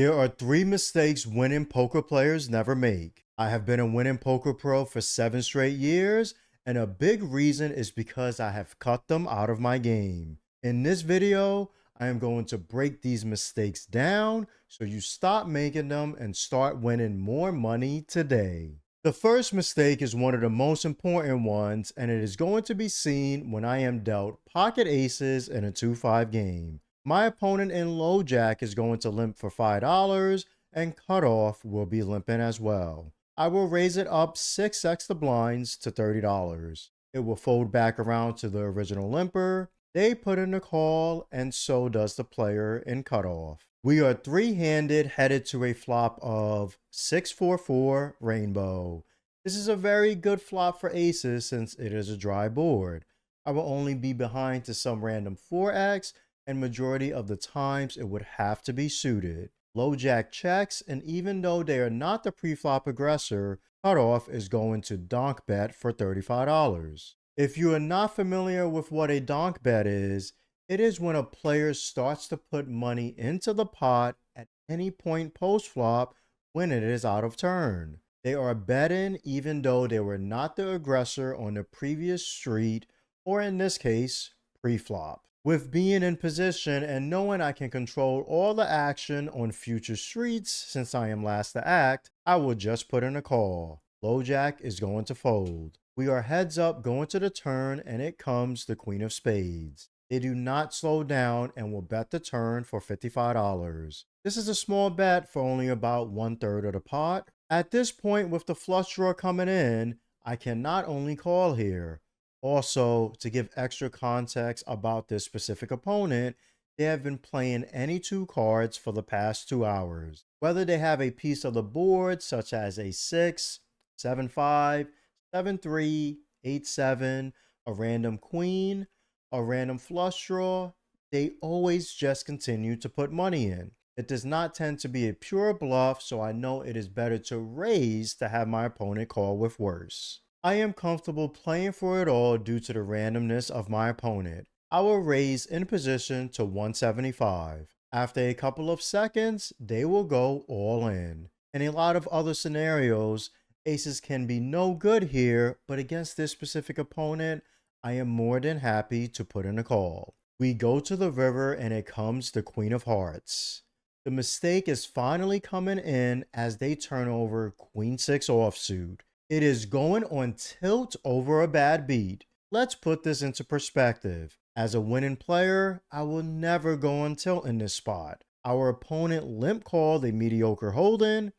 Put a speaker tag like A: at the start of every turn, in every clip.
A: There are three mistakes winning poker players never make. I have been a winning poker pro for 7 straight years, and a big reason is because I have cut them out of my game. In this video, I am going to break these mistakes down so you stop making them and start winning more money today. The first mistake is one of the most important ones, and it is going to be seen when I am dealt pocket aces in a 2-5 game. My opponent in low jack is going to limp for $5, and cutoff will be limping as well. I will raise it up 6x the blinds to $30. It will fold back around to the original limper. They put in the call, and so does the player in cutoff. We are three-handed headed to a flop of 6-4-4 rainbow. This is a very good flop for aces since it is a dry board. I will only be behind to some random 4x, and majority of the times it would have to be suited. Low jack checks, and even though they are not the pre-flop aggressor, cutoff is going to donk bet for $35. If you are not familiar with what a donk bet is, it is when a player starts to put money into the pot at any point post-flop when it is out of turn. They are betting even though they were not the aggressor on the previous street, or in this case, pre-flop. With being in position and knowing I can control all the action on future streets since I am last to act, I will just put in a call. Low jack is going to fold. We are heads up going to the turn, and it comes the queen of spades. They do not slow down and will bet the turn for $55. This is a small bet for only about 1/3 of the pot. At this point, with the flush draw coming in, I can not only call here. Also, to give extra context about this specific opponent, they have been playing any two cards for the past 2 hours. Whether they have a piece of the board, such as a 6, 7-5, 7-3, 8-7, a random queen, a random flush draw, they always just continue to put money in. It does not tend to be a pure bluff, so I know it is better to raise to have my opponent call with worse. I am comfortable playing for it all due to the randomness of my opponent. I will raise in position to 175. After a couple of seconds, they will go all in. In a lot of other scenarios, aces can be no good here, but against this specific opponent, I am more than happy to put in a call. We go to the river, and it comes the queen of hearts. The mistake is finally coming in as they turn over queen 6 offsuit. It is going on tilt over a bad beat. Let's put this into perspective. As a winning player, I will never go on tilt in this spot. Our opponent limp called a mediocre hold'em,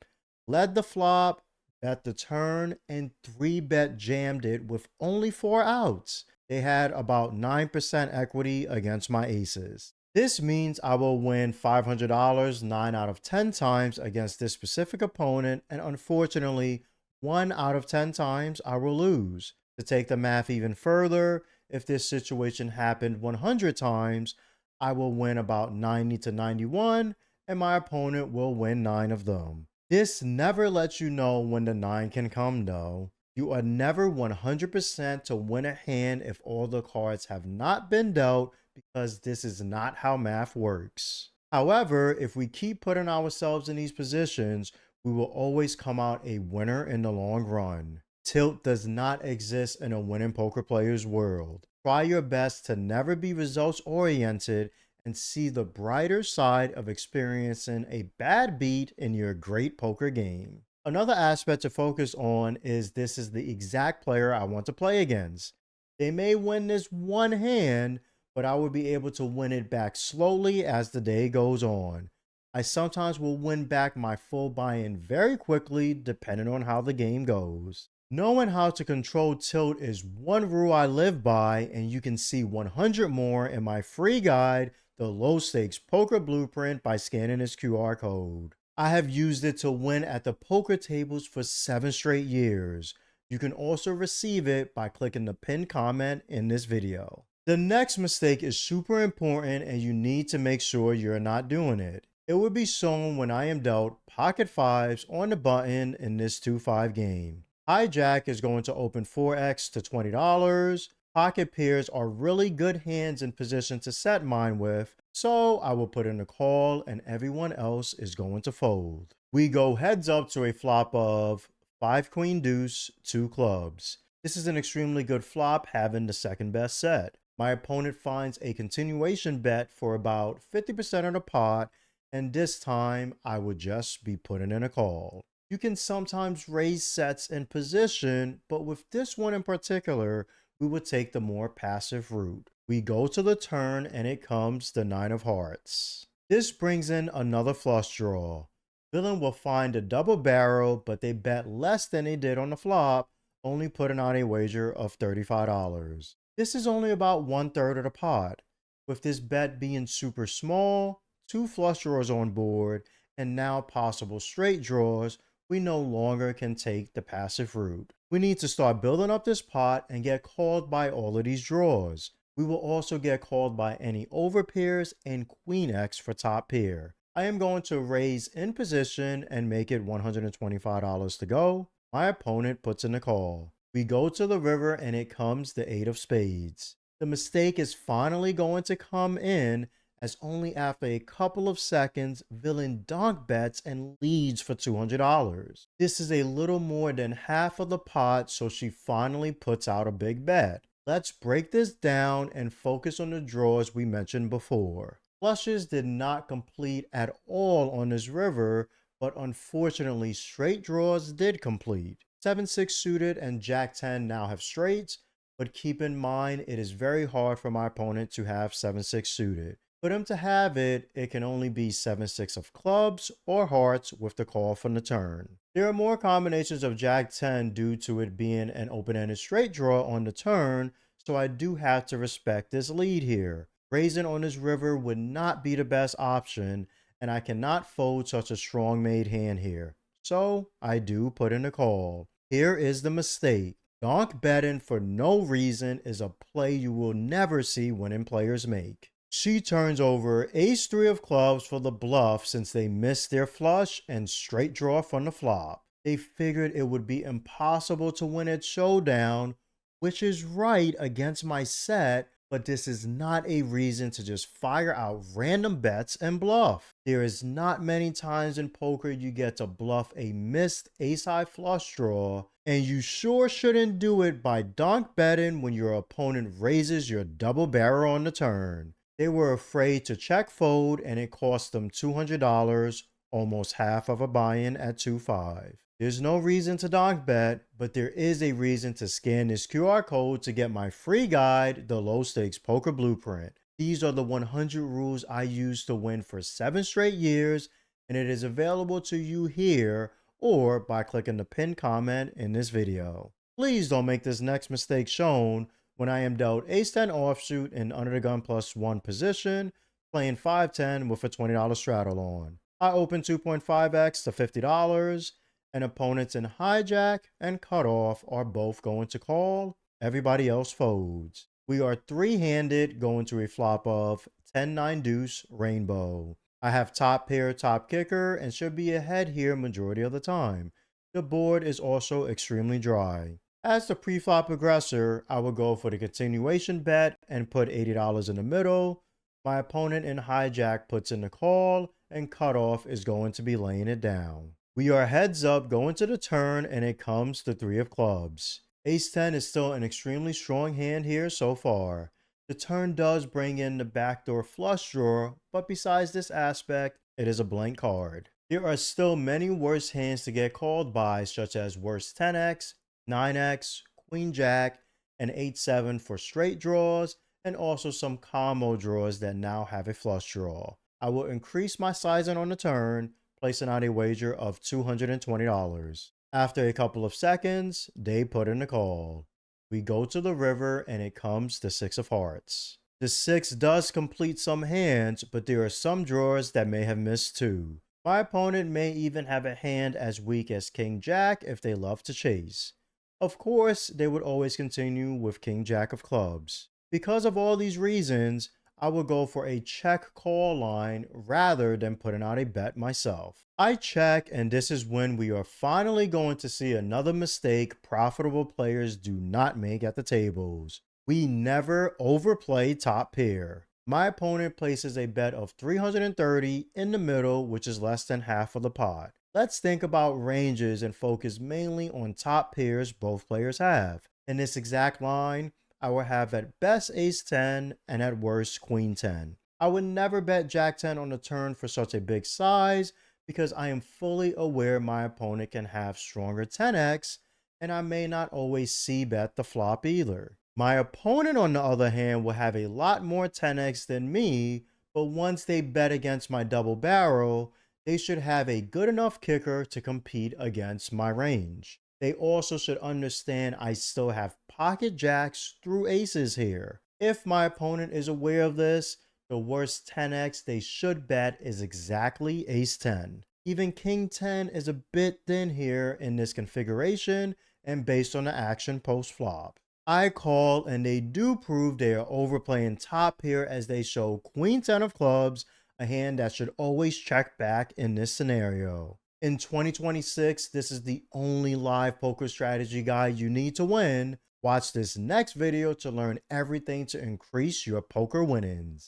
A: led the flop, bet the turn, and 3-bet jammed it with only 4 outs. They had about 9% equity against my aces. This means I will win $500 9 out of 10 times against this specific opponent, and unfortunately, 1 out of 10 times I will lose. To take the math even further, if this situation happened 100 times, I will win about 90 to 91, and my opponent will win 9 of them. This never lets you know when the 9 can come though. You are never 100% to win a hand if all the cards have not been dealt, because this is not how math works. However, if we keep putting ourselves in these positions, we will always come out a winner in the long run. Tilt does not exist in a winning poker player's world. Try your best to never be results oriented and see the brighter side of experiencing a bad beat in your great poker game. Another aspect to focus on is this is the exact player I want to play against. They may win this one hand, but I will be able to win it back slowly as the day goes on. I sometimes will win back my full buy-in very quickly depending on how the game goes. Knowing how to control tilt is one rule I live by, and you can see 100 more in my free guide, The Low Stakes Poker Blueprint, by scanning this QR code. I have used it to win at the poker tables for 7 straight years. You can also receive it by clicking the pinned comment in this video. The next mistake is super important, and you need to make sure you're not doing it. It will be shown when I am dealt pocket 5s on the button in this 2-5 game. Hijack is going to open 4x to $20. Pocket pairs are really good hands in position to set mine with, so I will put in a call and everyone else is going to fold. We go heads up to a flop of 5 queen deuce, 2 clubs. This is an extremely good flop, having the second best set. My opponent finds a continuation bet for about 50% of the pot, and this time I would just be putting in a call. You can sometimes raise sets in position, but with this one in particular, we would take the more passive route. We go to the turn and it comes the 9 of hearts. This brings in another flush draw. Villain will find a double barrel, but they bet less than they did on the flop, only putting on a wager of $35. This is only about 1/3 of the pot. With this bet being super small, 2 flush draws on board, and now possible straight draws, we no longer can take the passive route. We need to start building up this pot and get called by all of these draws. We will also get called by any overpairs and queen X for top pair. I am going to raise in position and make it $125 to go. My opponent puts in a call. We go to the river and it comes the 8 of spades. The mistake is finally going to come in, as only after a couple of seconds, villain donk bets and leads for $200. This is a little more than half of the pot, so she finally puts out a big bet. Let's break this down and focus on the draws we mentioned before. Flushes did not complete at all on this river, but unfortunately straight draws did complete. 7-6 suited and Jack 10 now have straights, but keep in mind it is very hard for my opponent to have 7-6 suited. For him to have it, it can only be 7-6 of clubs or hearts with the call from the turn. There are more combinations of Jack 10 due to it being an open-ended straight draw on the turn, so I do have to respect this lead here. Raising on this river would not be the best option, and I cannot fold such a strong made hand here. So I do put in a call. Here is the mistake. Donk betting for no reason is a play you will never see winning players make. She turns over ace-3 of clubs for the bluff since they missed their flush and straight draw from the flop. They figured it would be impossible to win at showdown, which is right against my set, but this is not a reason to just fire out random bets and bluff. There is not many times in poker you get to bluff a missed ace-high flush draw, and you sure shouldn't do it by donk betting when your opponent raises your double barrel on the turn. They were afraid to check fold and it cost them $200, almost half of a buy-in at 2.5. There's no reason to donk bet, but there is a reason to scan this QR code to get my free guide, the Low Stakes Poker Blueprint. These are the 100 rules I used to win for 7 straight years, and it is available to you here or by clicking the pinned comment in this video. Please don't make this next mistake shown when I am dealt ace-10 offsuit in under the gun +1 position, playing 5-10 with a $20 straddle on. I open 2.5x to $50, and opponents in hijack and cutoff are both going to call. Everybody else folds. We are three-handed going to a flop of 10-9 deuce rainbow. I have top pair, top kicker, and should be ahead here majority of the time. The board is also extremely dry. As the pre-flop aggressor, I will go for the continuation bet and put $80 in the middle. My opponent in hijack puts in the call, and cutoff is going to be laying it down. We are heads up going to the turn, and it comes the 3 of clubs. Ace-10 is still an extremely strong hand here so far. The turn does bring in the backdoor flush draw, but besides this aspect, it is a blank card. There are still many worse hands to get called by, such as worse 10x, 9x, queen jack, and 8-7 for straight draws, and also some combo draws that now have a flush draw. I will increase my sizing on the turn, placing out a wager of $220. After a couple of seconds, they put in the call. We go to the river and it comes the 6 of hearts. The 6 does complete some hands, but there are some drawers that may have missed too. My opponent may even have a hand as weak as king jack if they love to chase. Of course, they would always continue with king jack of clubs. Because of all these reasons, I will go for a check call line rather than putting out a bet myself. I check, and this is when we are finally going to see another mistake profitable players do not make at the tables. We never overplay top pair. My opponent places a bet of 330 in the middle, which is less than half of the pot. Let's think about ranges and focus mainly on top pairs both players have. In this exact line, I will have at best ace 10 and at worst queen 10. I would never bet jack 10 on the turn for such a big size because I am fully aware my opponent can have stronger 10x and I may not always see bet the flop either. My opponent, on the other hand, will have a lot more 10x than me, but once they bet against my double barrel, they should have a good enough kicker to compete against my range. They also should understand I still have pocket jacks through aces here. If my opponent is aware of this, the worst 10x they should bet is exactly ace 10. Even king 10 is a bit thin here in this configuration and based on the action post flop. I call and they do prove they are overplaying top here as they show queen 10 of clubs, a hand that should always check back in this scenario. In 2026, this is the only live poker strategy guide you need to win. Watch this next video to learn everything to increase your poker winnings.